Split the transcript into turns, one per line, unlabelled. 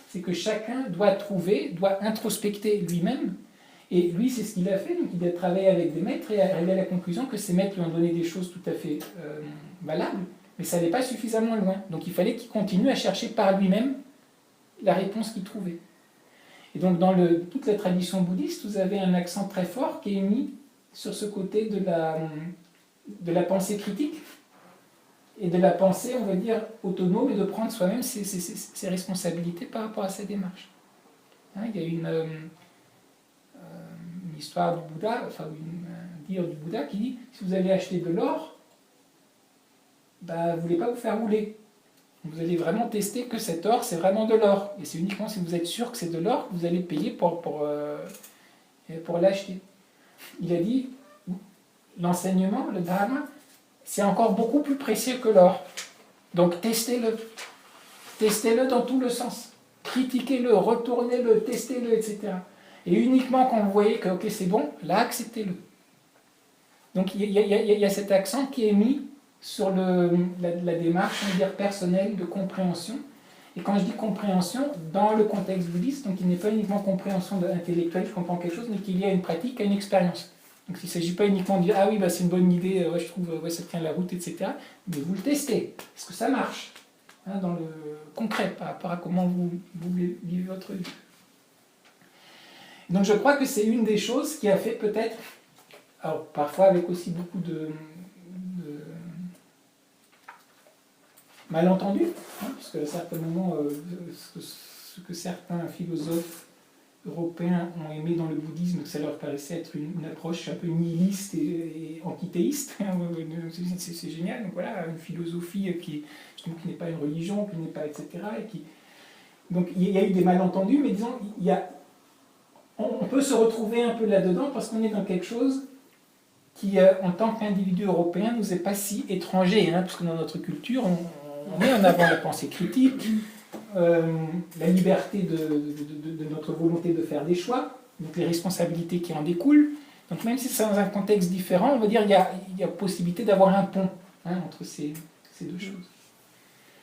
c'est que chacun doit introspecter lui-même. Et lui, c'est ce qu'il a fait. Donc, il a travaillé avec des maîtres et arrivé à la conclusion que ces maîtres lui ont donné des choses tout à fait valables, mais ça n'allait pas suffisamment loin. Donc, il fallait qu'il continue à chercher par lui-même la réponse qu'il trouvait. Et donc, dans toute la tradition bouddhiste, vous avez un accent très fort qui est mis sur ce côté de la pensée critique et de la pensée, on va dire, autonome, et de prendre soi-même ses responsabilités par rapport à sa démarche. Hein, il y a une histoire du Bouddha, enfin un dire du Bouddha qui dit, si vous allez acheter de l'or, vous ne voulez pas vous faire rouler. Vous allez vraiment tester que cet or, c'est vraiment de l'or. Et c'est uniquement si vous êtes sûr que c'est de l'or que vous allez payer pour l'acheter. Il a dit, l'enseignement, le dharma, c'est encore beaucoup plus précieux que l'or. Donc testez-le. Testez-le dans tout le sens. Critiquez-le, retournez-le, testez-le, etc. Et uniquement quand vous voyez que ok, c'est bon, là, acceptez-le. Donc il y a cet accent qui est mis sur la démarche, on va dire, personnelle de compréhension. Et quand je dis compréhension, dans le contexte bouddhiste, donc il n'est pas uniquement compréhension intellectuelle, je comprends quelque chose, mais qu'il y a une pratique, une expérience. Donc il ne s'agit pas uniquement de dire ah oui, bah, c'est une bonne idée, ouais, je trouve ça tient la route, etc. Mais vous le testez. Est-ce que ça marche, hein, dans le concret par rapport à comment vous vivez votre vie. Donc je crois que c'est une des choses qui a fait peut-être, alors parfois avec aussi beaucoup de malentendus, hein, parce qu'à certains moments, ce que certains philosophes européens ont aimé dans le bouddhisme, que ça leur paraissait être une approche un peu nihiliste et antithéiste. C'est génial. Donc voilà, une philosophie qui n'est pas une religion, qui n'est pas, etc. Donc il y a eu des malentendus, mais disons, on peut se retrouver un peu là-dedans parce qu'on est dans quelque chose qui, en tant qu'individu européen, nous est pas si étranger, hein, parce que dans notre culture, on met en avant la pensée critique, la liberté de notre volonté de faire des choix, donc les responsabilités qui en découlent. Donc même si c'est dans un contexte différent, on va dire qu'il y a possibilité d'avoir un pont, hein, entre ces deux choses.